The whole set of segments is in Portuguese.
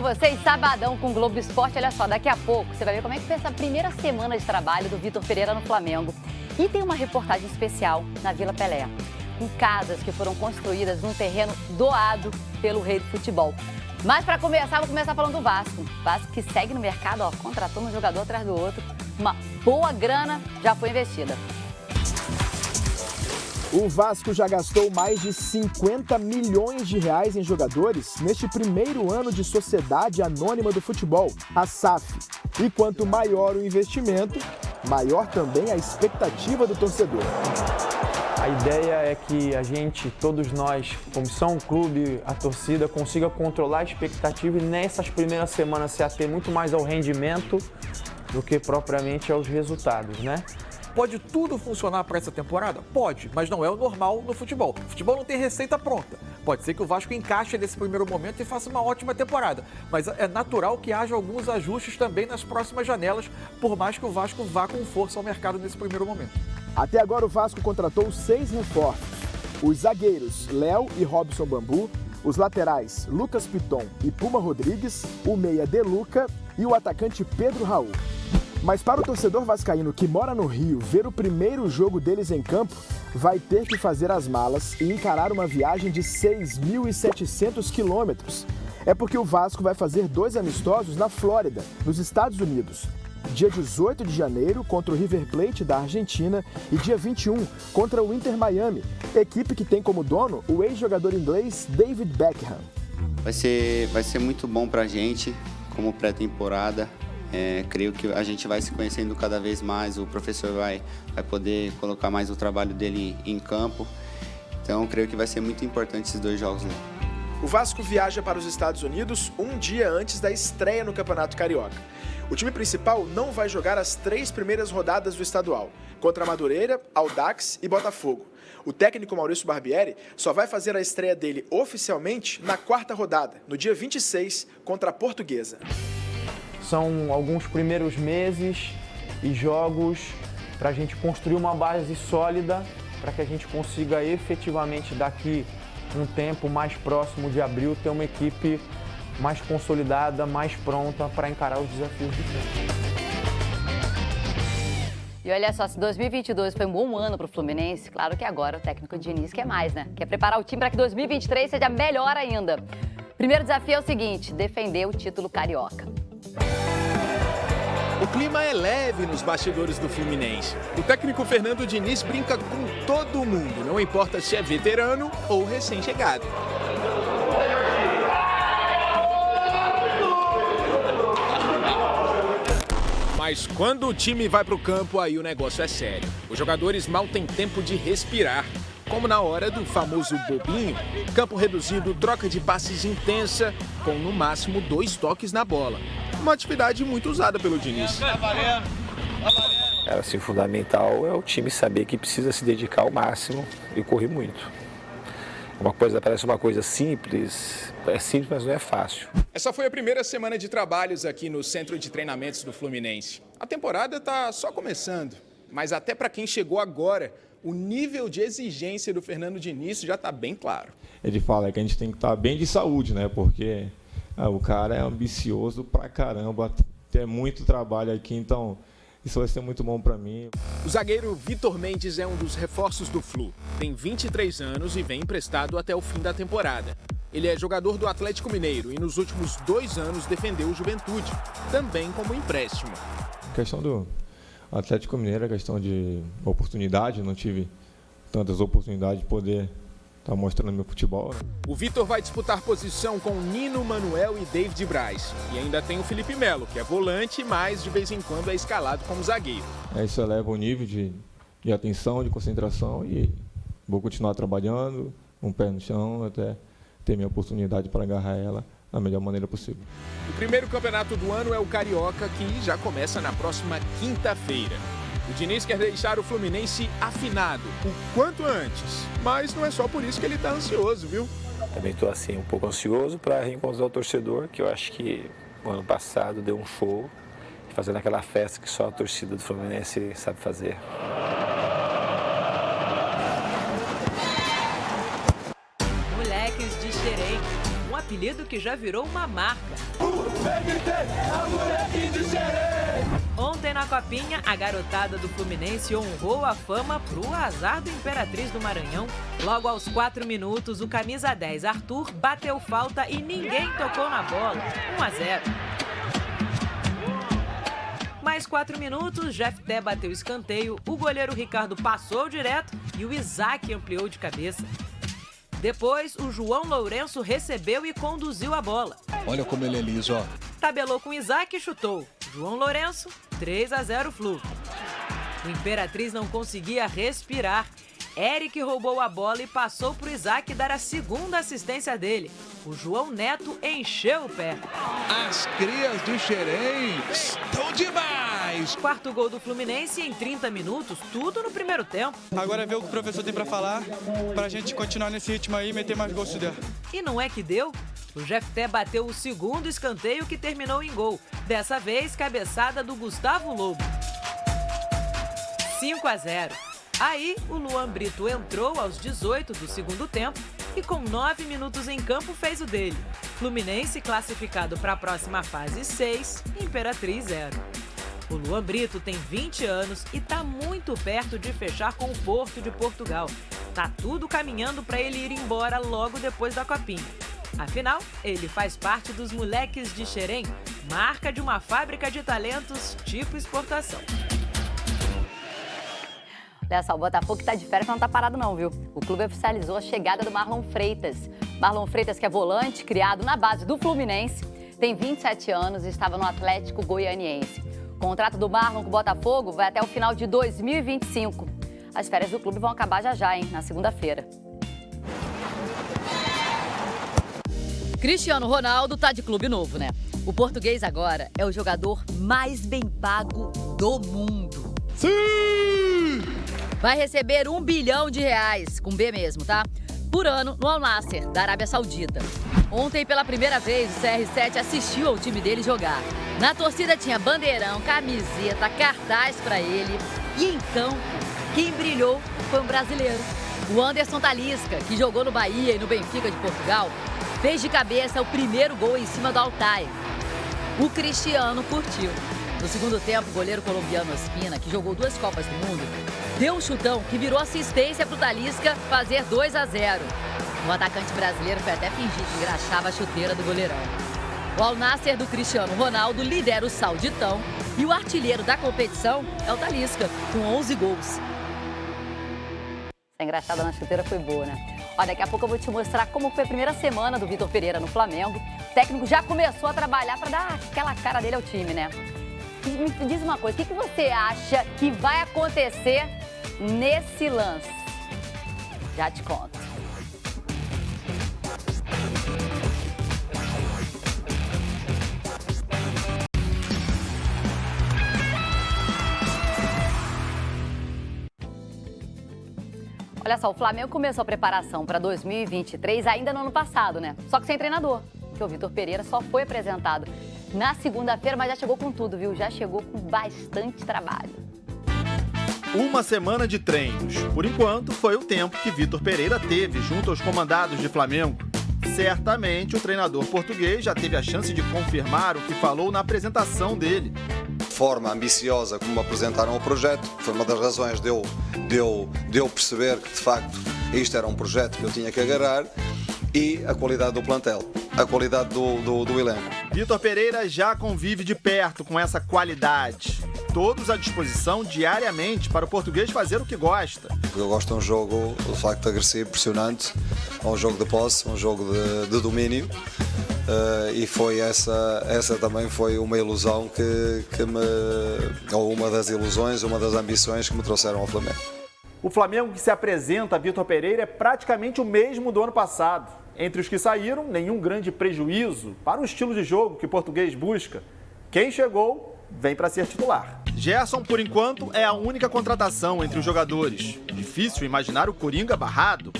pra vocês, sabadão com o Globo Esporte. Olha só, daqui a pouco você vai ver como é que foi essa primeira semana de trabalho do Vitor Pereira no Flamengo. E tem uma reportagem especial na Vila Pelé, com casas que foram construídas num terreno doado pelo rei do futebol. Mas para começar, vou começar falando do Vasco. Vasco que segue no mercado, ó, contratando um jogador atrás do outro. Uma boa grana já foi investida. O Vasco já gastou mais de 50 milhões de reais em jogadores neste primeiro ano de Sociedade Anônima do Futebol, a SAF. E quanto maior o investimento, maior também a expectativa do torcedor. A ideia é que a gente, todos nós, comissão, clube, a torcida, consiga controlar a expectativa e nessas primeiras semanas se ater muito mais ao rendimento do que propriamente aos resultados, né? Pode tudo funcionar para essa temporada? Pode, mas não é o normal no futebol. O futebol não tem receita pronta. Pode ser que o Vasco encaixe nesse primeiro momento e faça uma ótima temporada. Mas é natural que haja alguns ajustes também nas próximas janelas, por mais que o Vasco vá com força ao mercado nesse primeiro momento. Até agora o Vasco contratou 6 reforços. Os zagueiros Léo e Robson Bambu, os laterais Lucas Piton e Puma Rodrigues, o meia De Luca e o atacante Pedro Raul. Mas para o torcedor vascaíno que mora no Rio, ver o primeiro jogo deles em campo, vai ter que fazer as malas e encarar uma viagem de 6.700 quilômetros. É porque o Vasco vai fazer 2 amistosos na Flórida, nos Estados Unidos. Dia 18 de janeiro contra o River Plate da Argentina e dia 21 contra o Inter Miami, equipe que tem como dono o ex-jogador inglês David Beckham. Vai ser muito bom pra gente como pré-temporada. Creio que a gente vai se conhecendo cada vez mais, o professor vai poder colocar mais o trabalho dele em campo. Então, creio que vai ser muito importante esses 2 jogos. O Vasco viaja para os Estados Unidos um dia antes da estreia no Campeonato Carioca. O time principal não vai jogar as 3 primeiras rodadas do estadual, contra Madureira, Audax e Botafogo. O técnico Maurício Barbieri só vai fazer a estreia dele oficialmente na 4ª rodada, no dia 26, contra a Portuguesa. São alguns primeiros meses e jogos para a gente construir uma base sólida para que a gente consiga efetivamente daqui um tempo mais próximo de abril ter uma equipe mais consolidada, mais pronta para encarar os desafios de frente. E olha só, se 2022 foi um bom ano para o Fluminense, claro que agora o técnico Diniz quer mais, né? Quer preparar o time para que 2023 seja melhor ainda. Primeiro desafio é o seguinte, defender o título carioca. O clima é leve nos bastidores do Fluminense. O técnico Fernando Diniz brinca com todo mundo, não importa se é veterano ou recém-chegado. Mas quando o time vai para o campo, aí o negócio é sério. Os jogadores mal têm tempo de respirar, como na hora do famoso bobinho, campo reduzido, troca de passes intensa, com no máximo 2 toques na bola. Uma atividade muito usada pelo Diniz. Assim, o fundamental é o time saber que precisa se dedicar ao máximo e correr muito. Parece uma coisa simples, é simples, mas não é fácil. Essa foi a primeira semana de trabalhos aqui no Centro de Treinamentos do Fluminense. A temporada está só começando, mas até para quem chegou agora, o nível de exigência do Fernando Diniz já está bem claro. Ele fala que a gente tem que estar bem de saúde, né? Porque o cara é ambicioso pra caramba, tem muito trabalho aqui, então isso vai ser muito bom para mim. O zagueiro Vitor Mendes é um dos reforços do Flu. Tem 23 anos e vem emprestado até o fim da temporada. Ele é jogador do Atlético Mineiro e nos últimos 2 anos defendeu o Juventude, também como empréstimo. A questão do Atlético Mineiro é questão de oportunidade, não tive tantas oportunidades de poder estar mostrando meu futebol. O Vitor vai disputar posição com Nino, Manuel e David Braz. E ainda tem o Felipe Melo, que é volante, mas de vez em quando é escalado como zagueiro. Isso eleva o nível de atenção, de concentração e vou continuar trabalhando, um pé no chão, até ter minha oportunidade para agarrar ela da melhor maneira possível. O primeiro campeonato do ano é o Carioca, que já começa na próxima quinta-feira. O Diniz quer deixar o Fluminense afinado o quanto antes, mas não é só por isso que ele está ansioso, viu? Também estou assim, um pouco ansioso para reencontrar o torcedor, que eu acho que o ano passado deu um show, fazendo aquela festa que só a torcida do Fluminense sabe fazer. Moleques de Xerém, um apelido apelido que já virou uma marca. Ontem na Copinha, a garotada do Fluminense honrou a fama pro azar do Imperatriz do Maranhão. Logo aos 4 minutos, o camisa 10 Arthur bateu falta e ninguém tocou na bola. 1-0. Mais 4 minutos, Jefté bateu escanteio, o goleiro Ricardo passou direto e o Isaac ampliou de cabeça. Depois, o João Lourenço recebeu e conduziu a bola. Olha como ele é liso, ó. Tabelou com Isaac e chutou. João Lourenço, 3-0 Flu. O Imperatriz não conseguia respirar. Eric roubou a bola e passou para o Isaac dar a segunda assistência dele. O João Neto encheu o pé. As crias do Xerém estão demais! Quarto gol do Fluminense em 30 minutos, tudo no primeiro tempo. Agora é ver o que o professor tem para falar, para a gente continuar nesse ritmo aí e meter mais gols se der. E não é que deu? O Jefté bateu o segundo escanteio que terminou em gol. Dessa vez, cabeçada do Gustavo Lobo. 5-0. Aí, o Luan Brito entrou aos 18 do segundo tempo e com 9 minutos em campo fez o dele. Fluminense classificado para a próxima fase 6, Imperatriz 0. O Luan Brito tem 20 anos e está muito perto de fechar com o Porto de Portugal. Tá tudo caminhando para ele ir embora logo depois da Copinha. Afinal, ele faz parte dos moleques de Xerém, marca de uma fábrica de talentos tipo exportação. Olha só, o Botafogo que tá de férias não tá parado não, viu? O clube oficializou a chegada do Marlon Freitas. Marlon Freitas, que é volante, criado na base do Fluminense, tem 27 anos e estava no Atlético Goianiense. O contrato do Marlon com o Botafogo vai até o final de 2025. As férias do clube vão acabar já, hein? Na segunda-feira. Cristiano Ronaldo tá de clube novo, né? O português agora é o jogador mais bem pago do mundo. Sim! Vai receber R$1 bilhão, com B mesmo, tá? Por ano no Al Nassr, da Arábia Saudita. Ontem, pela primeira vez, o CR7 assistiu ao time dele jogar. Na torcida tinha bandeirão, camiseta, cartaz pra ele. E então, quem brilhou foi um brasileiro. O Anderson Talisca, que jogou no Bahia e no Benfica de Portugal, fez de cabeça o primeiro gol em cima do Altair. O Cristiano curtiu. No segundo tempo, o goleiro colombiano Ospina, que jogou 2 Copas do Mundo, deu um chutão que virou assistência para o Talisca fazer 2-0. O atacante brasileiro foi até fingir que engraxava a chuteira do goleirão. O Al Nassr do Cristiano Ronaldo lidera o Sauditão e o artilheiro da competição é o Talisca, com 11 gols. Essa engraxada na chuteira foi boa, né? Ó, daqui a pouco eu vou te mostrar como foi a primeira semana do Vitor Pereira no Flamengo. O técnico já começou a trabalhar para dar aquela cara dele ao time, né? Me diz uma coisa, o que você acha que vai acontecer nesse lance? Já te conto. Olha só, o Flamengo começou a preparação para 2023 ainda no ano passado, né? Só que sem treinador, porque o Vitor Pereira só foi apresentado na segunda-feira, mas já chegou com tudo, viu? Já chegou com bastante trabalho. Uma semana de treinos. Por enquanto, foi o tempo que Vitor Pereira teve junto aos comandados de Flamengo. Certamente, o treinador português já teve a chance de confirmar o que falou na apresentação dele. Forma ambiciosa como apresentaram o projeto, foi uma das razões de eu perceber que, de facto, isto era um projeto que eu tinha que agarrar, e a qualidade do plantel, a qualidade do elenco. Vitor Pereira já convive de perto com essa qualidade. Todos à disposição diariamente para o português fazer o que gosta. Eu gosto de um jogo, de facto, agressivo, impressionante, um jogo de posse, um jogo de domínio. E foi essa também foi uma ilusão ou uma das ilusões, uma das ambições que me trouxeram ao Flamengo. O Flamengo que se apresenta a Vitor Pereira é praticamente o mesmo do ano passado. Entre os que saíram, nenhum grande prejuízo para o estilo de jogo que o português busca. Quem chegou, vem para ser titular. Gerson, por enquanto, é a única contratação entre os jogadores. Difícil imaginar o Coringa barrado.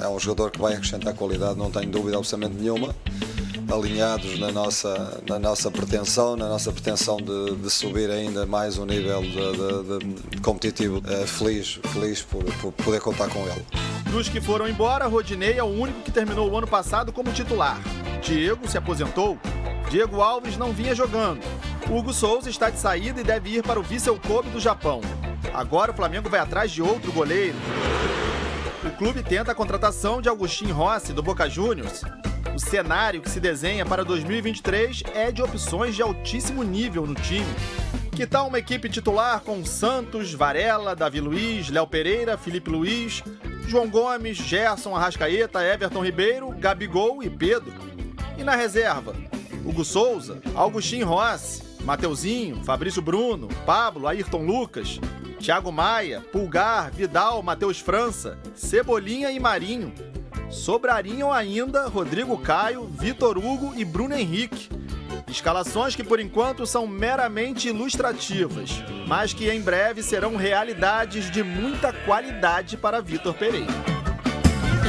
É um jogador que vai acrescentar qualidade, não tenho dúvida absolutamente nenhuma. Alinhados na nossa pretensão, de subir ainda mais um nível de competitivo. Feliz por poder contar com ele. Dos que foram embora, Rodinei é o único que terminou o ano passado como titular. Diego se aposentou. Diego Alves não vinha jogando. Hugo Souza está de saída e deve ir para o Vissel Kobe do Japão. Agora o Flamengo vai atrás de outro goleiro. O clube tenta a contratação de Agustín Rossi, do Boca Juniors. O cenário que se desenha para 2023 é de opções de altíssimo nível no time. Que tal uma equipe titular com Santos, Varela, Davi Luiz, Léo Pereira, Felipe Luiz, João Gomes, Gerson, Arrascaeta, Everton Ribeiro, Gabigol e Pedro? E na reserva, Hugo Souza, Agustín Rossi, Mateuzinho, Fabrício Bruno, Pablo, Ayrton Lucas, Thiago Maia, Pulgar, Vidal, Matheus França, Cebolinha e Marinho. Sobrariam ainda Rodrigo Caio, Vitor Hugo e Bruno Henrique. Escalações que por enquanto são meramente ilustrativas, mas que em breve serão realidades de muita qualidade para Vitor Pereira.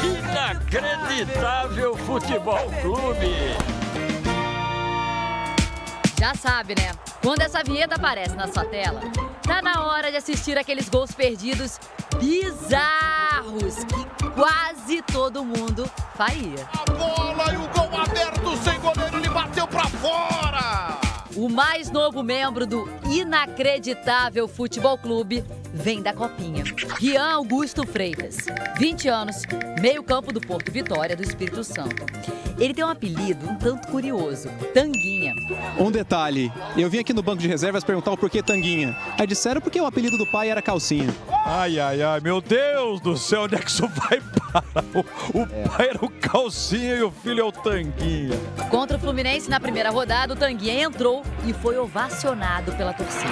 Inacreditável Futebol Clube! Já sabe, né? Quando essa vinheta aparece na sua tela, tá na hora de assistir aqueles gols perdidos bizarros que quase todo mundo faria. A bola e o gol aberto sem goleiro, ele bateu pra fora! O mais novo membro do Inacreditável Futebol Clube vem da Copinha. Rian Augusto Freitas, 20 anos, meio campo do Porto Vitória do Espírito Santo. Ele tem um apelido um tanto curioso, Tanguinha. Um detalhe, eu vim aqui no banco de reservas perguntar o porquê Tanguinha. Aí disseram porque o apelido do pai era Calcinha. Ai, meu Deus do céu, onde é que isso vai parar? O pai era o Calcinha e o filho é o Tanguinha. Contra o Fluminense na primeira rodada, o Tanguinha entrou e foi ovacionado pela torcida.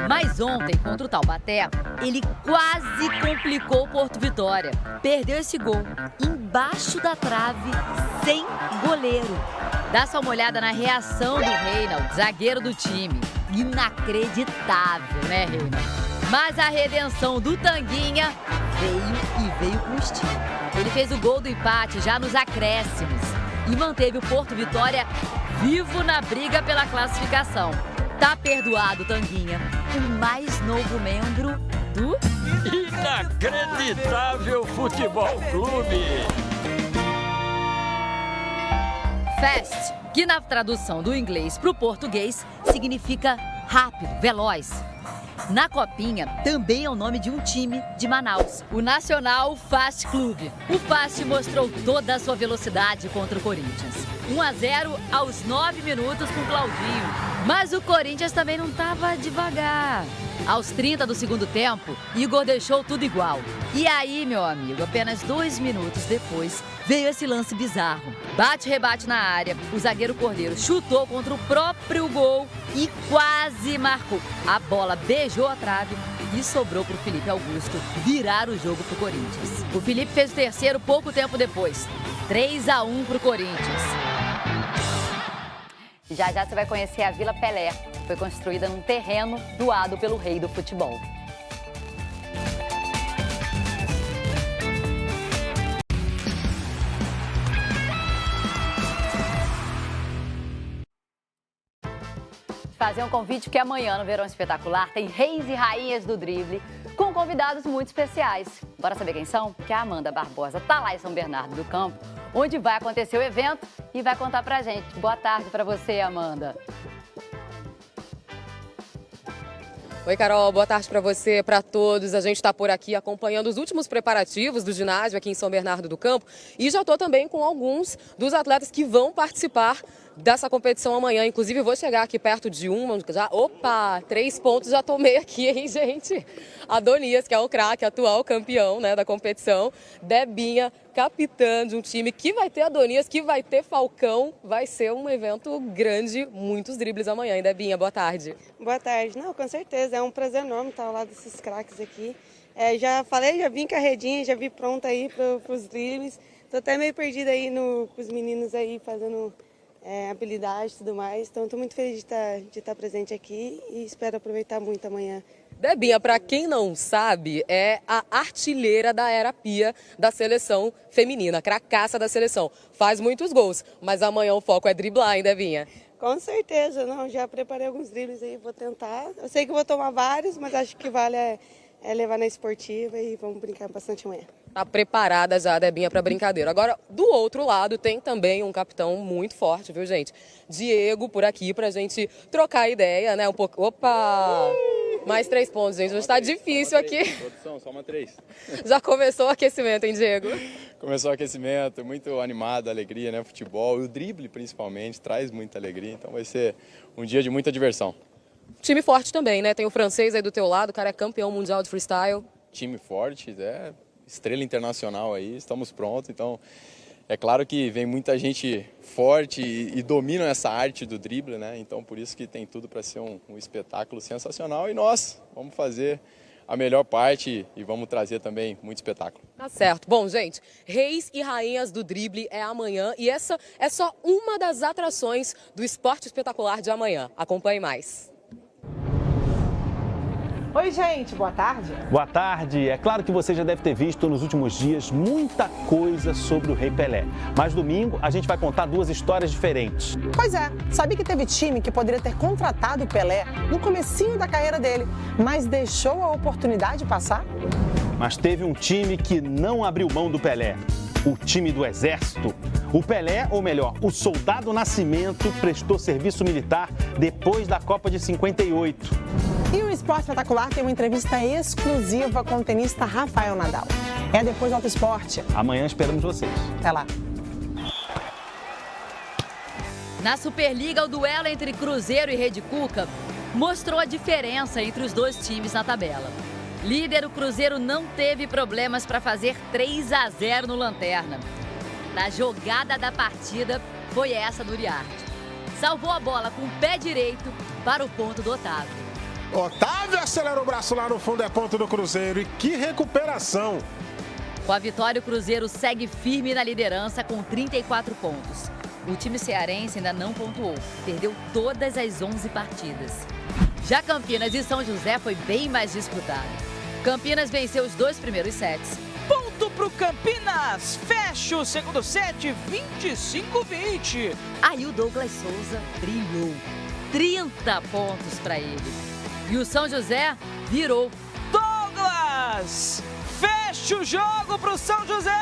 Mas ontem, contra o Taubaté, ele quase complicou o Porto Vitória. Perdeu esse gol embaixo da trave, sem goleiro. Dá só uma olhada na reação do Reinaldo, zagueiro do time. Inacreditável, né, Reinaldo? Mas a redenção do Tanguinha veio com estilo. Ele fez o gol do empate já nos acréscimos e manteve o Porto Vitória vivo na briga pela classificação. Tá perdoado, Tanguinha, o mais novo membro do Inacreditável Futebol Clube. Fast, que na tradução do inglês para o português significa rápido, veloz. Na Copinha também é o nome de um time de Manaus, o Nacional Fast Clube. O Fast mostrou toda a sua velocidade contra o Corinthians. 1-0 aos 9 minutos com Claudinho. Mas o Corinthians também não estava devagar. Aos 30 do segundo tempo, Igor deixou tudo igual. E aí, meu amigo, apenas 2 minutos depois, veio esse lance bizarro. Bate-rebate na área, o zagueiro Cordeiro chutou contra o próprio gol e quase marcou. A bola beijou a trave e sobrou para o Felipe Augusto virar o jogo para o Corinthians. O Felipe fez o terceiro pouco tempo depois. 3-1 para o Corinthians. Já você vai conhecer a Vila Pelé. Foi construída num terreno doado pelo rei do futebol. Fazer um convite porque amanhã no Verão Espetacular tem reis e rainhas do drible com convidados muito especiais. Bora saber quem são? Porque a Amanda Barbosa tá lá em São Bernardo do Campo, onde vai acontecer o evento e vai contar pra gente. Boa tarde pra você, Amanda. Oi, Carol, boa tarde para você, para todos. A gente está por aqui acompanhando os últimos preparativos do ginásio aqui em São Bernardo do Campo e já estou também com alguns dos atletas que vão participar dessa competição amanhã. Inclusive, vou chegar aqui perto de uma. Opa, 3 pontos já tomei aqui, hein, gente? Adonias, que é o craque, atual campeão, né, da competição. Debinha, capitã de um time que vai ter Adonias, que vai ter Falcão. Vai ser um evento grande, muitos dribles amanhã, hein, Debinha? Boa tarde. Boa tarde. Não, com certeza. É um prazer enorme estar ao lado desses craques aqui. Já falei, já vim carredinha, já vim pronta aí para os dribles. Tô até meio perdida aí com os meninos aí fazendo habilidade e tudo mais. Então, estou muito feliz de estar presente aqui e espero aproveitar muito amanhã. Debinha, para quem não sabe, é a artilheira da Era Pia da seleção feminina, cracaça da seleção. Faz muitos gols, mas amanhã o foco é driblar, hein, Debinha? Com certeza, não. Já preparei alguns dribles aí, vou tentar. Eu sei que vou tomar vários, mas acho que vale é levar na esportiva e vamos brincar bastante amanhã. Tá preparada já a Debinha para brincadeira. Agora, do outro lado, tem também um capitão muito forte, viu, gente? Diego por aqui pra gente trocar ideia, né? Um pouco. Opa! Mais 3 pontos, gente. Hoje tá difícil aqui. Produção, só uma 3. Já começou o aquecimento, hein, Diego? Começou o aquecimento, muito animado, alegria, né? Futebol e o drible, principalmente, traz muita alegria. Então vai ser um dia de muita diversão. Time forte também, né? Tem o francês aí do teu lado, o cara é campeão mundial de freestyle. Time forte, estrela internacional aí, estamos prontos. Então, é claro que vem muita gente forte e dominam essa arte do drible, né? Então, por isso que tem tudo para ser um espetáculo sensacional. E nós vamos fazer a melhor parte e vamos trazer também muito espetáculo. Tá certo. Bom, gente, Reis e Rainhas do Drible é amanhã e essa é só uma das atrações do Esporte Espetacular de amanhã. Acompanhe mais. Oi, gente, boa tarde. Boa tarde. É claro que você já deve ter visto nos últimos dias muita coisa sobre o Rei Pelé. Mas domingo a gente vai contar 2 histórias diferentes. Pois é, sabia que teve time que poderia ter contratado o Pelé no comecinho da carreira dele, mas deixou a oportunidade passar? Mas teve um time que não abriu mão do Pelé. O time do Exército. O Pelé, ou melhor, o Soldado Nascimento, prestou serviço militar depois da Copa de 58. E o Esporte Espetacular tem uma entrevista exclusiva com o tenista Rafael Nadal. É depois do Auto Esporte. Amanhã esperamos vocês. Até lá. Na Superliga, o duelo entre Cruzeiro e Rede Cuca mostrou a diferença entre os 2 times na tabela. Líder, o Cruzeiro não teve problemas para fazer 3-0 no Lanterna. Na jogada da partida foi essa do Uriarte. Salvou a bola com o pé direito para o ponto do Otávio. Otávio acelera o braço lá no fundo, é ponto do Cruzeiro. E que recuperação! Com a vitória, o Cruzeiro segue firme na liderança com 34 pontos. O time cearense ainda não pontuou, perdeu todas as 11 partidas. Já Campinas e São José foi bem mais disputado. Campinas venceu os 2 primeiros sets. Ponto pro Campinas! Fecha o segundo set, 25-20. Aí o Douglas Souza brilhou. 30 pontos para ele. E o São José virou. Douglas! Fecha o jogo pro São José!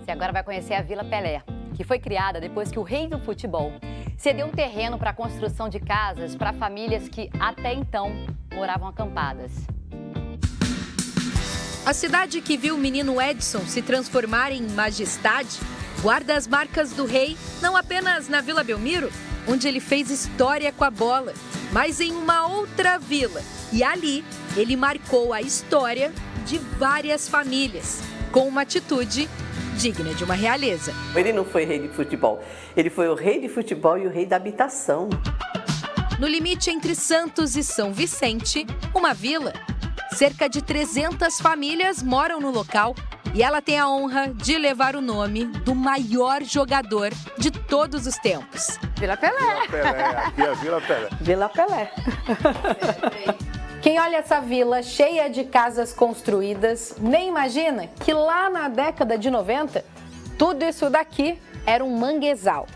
Você agora vai conhecer a Vila Pelé, que foi criada depois que o rei do futebol cedeu um terreno para a construção de casas para famílias que até então moravam acampadas. A cidade que viu o menino Edson se transformar em majestade guarda as marcas do rei não apenas na Vila Belmiro, onde ele fez história com a bola, mas em uma outra vila. E ali ele marcou a história de várias famílias, com uma atitude digna de uma realeza. Ele não foi rei de futebol, ele foi o rei de futebol e o rei da habitação. No limite entre Santos e São Vicente, uma vila. Cerca de 300 famílias moram no local e ela tem a honra de levar o nome do maior jogador de todos os tempos. Vila Pelé. Vila Pelé, aqui é Vila Pelé. Vila Pelé. Quem olha essa vila cheia de casas construídas, nem imagina que lá na década de 90, tudo isso daqui era um manguezal.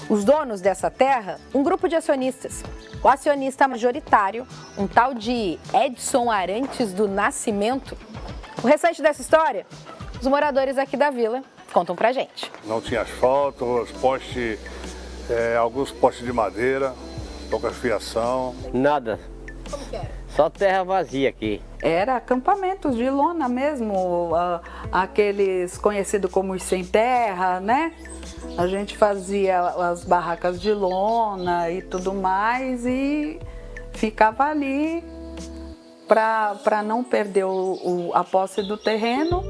Os donos dessa terra, um grupo de acionistas. O acionista majoritário, um tal de Edson Arantes do Nascimento. O restante dessa história, os moradores aqui da vila contam pra gente. Não tinha asfalto, os postes, alguns postes de madeira, pouca fiação. Nada. Como que era? Só terra vazia aqui. Era acampamentos de lona mesmo, aqueles conhecidos como os sem terra, né? A gente fazia as barracas de lona e tudo mais e ficava ali para não perder a posse do terreno.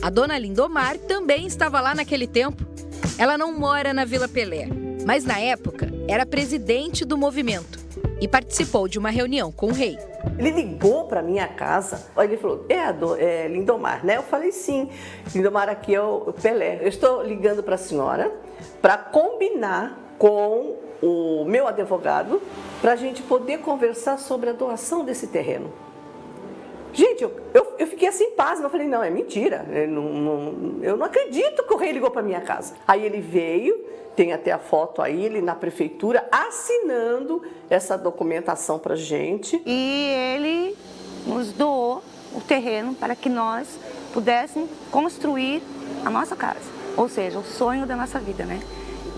A dona Lindomar também estava lá naquele tempo. Ela não mora na Vila Pelé, mas na época era presidente do movimento e participou de uma reunião com o rei. Ele ligou para minha casa, ele falou, é Lindomar, né? Eu falei, sim, Lindomar, aqui é o Pelé. Eu estou ligando para a senhora para combinar com o meu advogado para a gente poder conversar sobre a doação desse terreno. Gente, eu fiquei assim, pasma, eu falei, não, é mentira, eu não acredito que o rei ligou para minha casa. Aí ele veio, tem até a foto aí, ele na prefeitura, assinando essa documentação pra gente. E ele nos doou o terreno para que nós pudéssemos construir a nossa casa, ou seja, o sonho da nossa vida, né?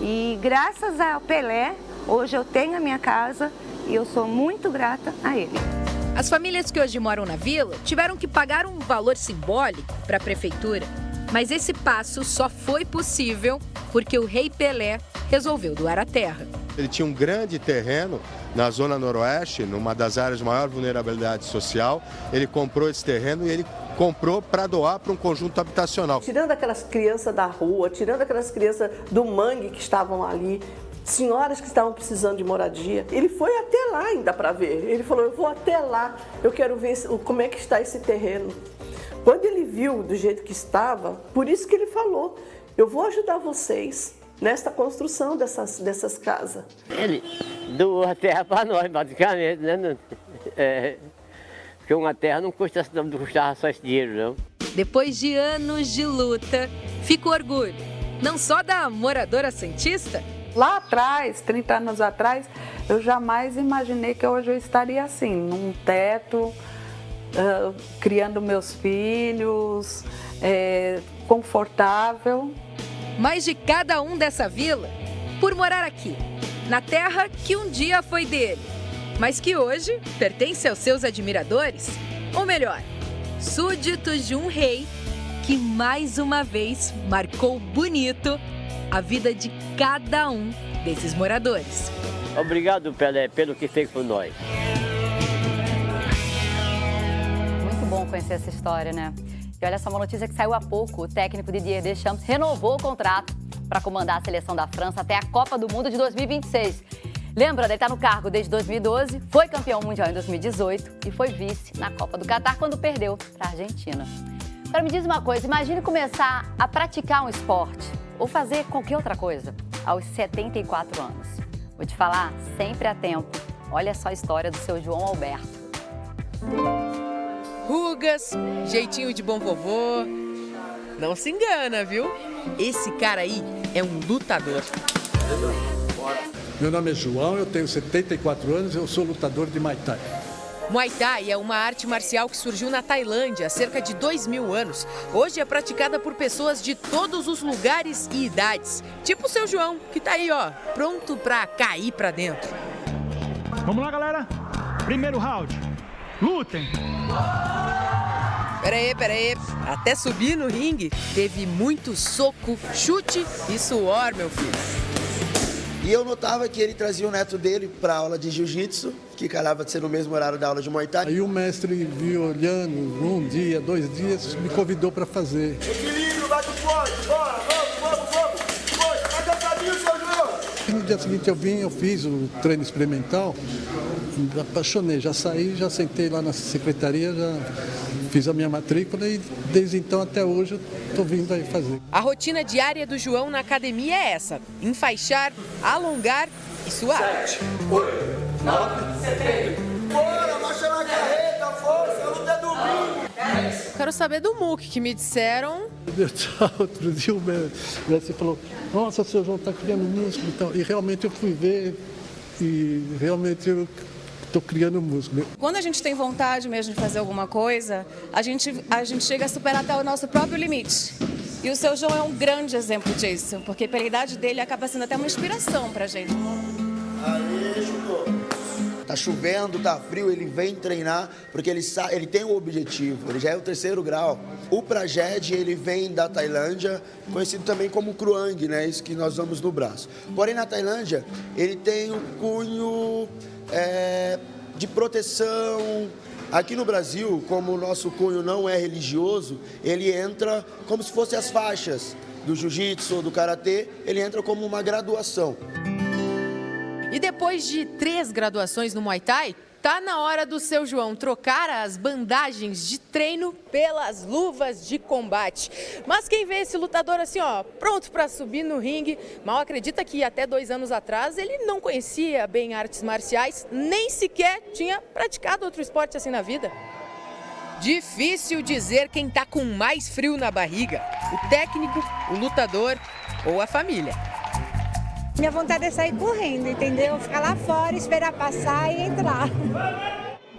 E graças ao Pelé, hoje eu tenho a minha casa e eu sou muito grata a ele. As famílias que hoje moram na vila tiveram que pagar um valor simbólico para a prefeitura, mas esse passo só foi possível porque o rei Pelé resolveu doar a terra. Ele tinha um grande terreno na zona noroeste, numa das áreas de maior vulnerabilidade social. Ele comprou esse terreno e ele comprou para doar para um conjunto habitacional. Tirando aquelas crianças da rua, tirando aquelas crianças do mangue que estavam ali, senhoras que estavam precisando de moradia, ele foi até lá ainda para ver. Ele falou, eu vou até lá, eu quero ver como é que está esse terreno. Quando ele viu do jeito que estava, por isso que ele falou, eu vou ajudar vocês nesta construção dessas casas. Ele doou a terra para nós, basicamente, né? Porque uma terra não custava só esse dinheiro, não. Depois de anos de luta, fica o orgulho, não só da moradora santista. Lá atrás, 30 anos atrás, eu jamais imaginei que hoje eu estaria assim, num teto, criando meus filhos, confortável. Mas de cada um dessa vila, por morar aqui, na terra que um dia foi dele, mas que hoje pertence aos seus admiradores, ou melhor, súditos de um rei que mais uma vez marcou bonito a vida de cada um desses moradores. Obrigado, Pelé, pelo que fez por nós. Muito bom conhecer essa história, né? E olha só, uma notícia que saiu há pouco, o técnico Didier Deschamps renovou o contrato para comandar a seleção da França até a Copa do Mundo de 2026. Lembra, ele está no cargo desde 2012, foi campeão mundial em 2018 e foi vice na Copa do Catar quando perdeu para a Argentina. Agora me diz uma coisa, imagine começar a praticar um esporte ou fazer qualquer outra coisa aos 74 anos. Vou te falar, sempre há tempo. Olha só a história do seu João Alberto. Rugas, jeitinho de bom vovô. Não se engana, viu? Esse cara aí é um lutador. Meu nome é João, eu tenho 74 anos, eu sou lutador de Muay Thai. Muay Thai é uma arte marcial que surgiu na Tailândia há cerca de 2000 anos. Hoje é praticada por pessoas de todos os lugares e idades. Tipo o seu João, que tá aí, ó, pronto pra cair pra dentro. Vamos lá, galera. Primeiro round. Lutem! Peraí. Até subir no ringue, teve muito soco, chute e suor, meu filho. E eu notava que ele trazia o neto dele para aula de jiu-jitsu, que calhava de ser no mesmo horário da aula de Muay Thai. Aí o mestre viu olhando, um dia, 2 dias, me convidou para fazer. Equilíbrio, vai do forte, bora, vamos. Vai cansadinho, seu João. No dia seguinte eu fiz o treino experimental, me apaixonei, já saí, já sentei lá na secretaria, já fiz a minha matrícula e desde então até hoje eu estou vindo aí fazer. A rotina diária do João na academia é essa: enfaixar, alongar e suar. 7, 8, 9, 7. Bora, marcha na carreta, força, luta é domingo. Quero saber do MUC, que me disseram... Outro dia o mestre falou, nossa, o seu João está criando músculo e tal. E realmente eu fui ver e realmente eu estou criando músculo. Quando a gente tem vontade mesmo de fazer alguma coisa, a gente chega a superar até o nosso próprio limite. E o seu João é um grande exemplo disso, porque pela idade dele acaba sendo até uma inspiração pra gente. Aí, chutou. Tá chovendo, tá frio, ele vem treinar porque ele tem um objetivo, ele já é o 3º grau. O Prajed, ele vem da Tailândia, conhecido também como Kruang, né? Isso que nós usamos no braço. Porém, na Tailândia, ele tem um cunho de proteção. Aqui no Brasil, como o nosso cunho não é religioso, ele entra como se fossem as faixas do jiu-jitsu ou do karatê, ele entra como uma graduação. E depois de 3 graduações no Muay Thai, tá na hora do seu João trocar as bandagens de treino pelas luvas de combate. Mas quem vê esse lutador assim, ó, pronto para subir no ringue, mal acredita que até 2 anos atrás ele não conhecia bem artes marciais, nem sequer tinha praticado outro esporte assim na vida. Difícil dizer quem tá com mais frio na barriga, o técnico, o lutador ou a família. Minha vontade é sair correndo, entendeu? Ficar lá fora, esperar passar e entrar.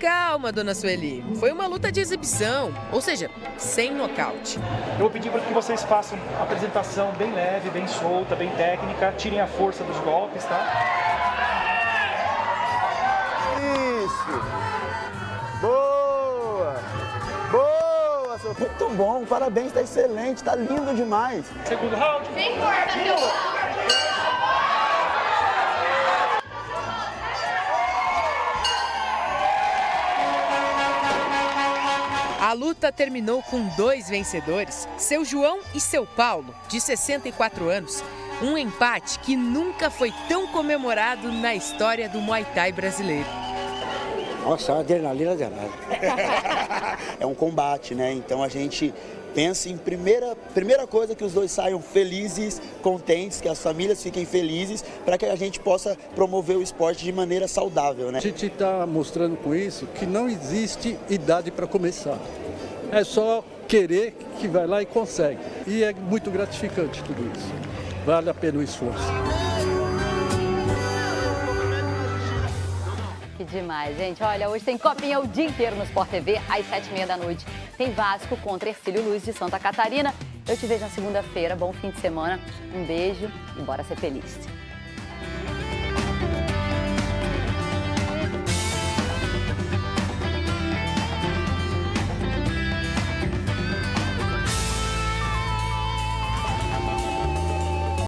Calma, dona Sueli. Foi uma luta de exibição, ou seja, sem nocaute. Eu vou pedir para que vocês façam a apresentação bem leve, bem solta, bem técnica. Tirem a força dos golpes, tá? Isso! Boa! Boa, seu... Muito bom, parabéns, tá excelente, tá lindo demais. Segundo round. Vem, corta, meu. A luta terminou com 2 vencedores, seu João e seu Paulo, de 64 anos. Um empate que nunca foi tão comemorado na história do Muay Thai brasileiro. Nossa, a adrenalina danada. É um combate, né? Então a gente pensa em primeira coisa que os dois saiam felizes, contentes, que as famílias fiquem felizes, para que a gente possa promover o esporte de maneira saudável, né? A gente está mostrando com isso que não existe idade para começar. É só querer que vai lá e consegue. E é muito gratificante tudo isso. Vale a pena o esforço. Que demais, gente. Olha, hoje tem Copinha o dia inteiro no Sport TV, às 7h30 da noite. Tem Vasco contra Ercílio Luz de Santa Catarina. Eu te vejo na segunda-feira. Bom fim de semana. Um beijo e bora ser feliz.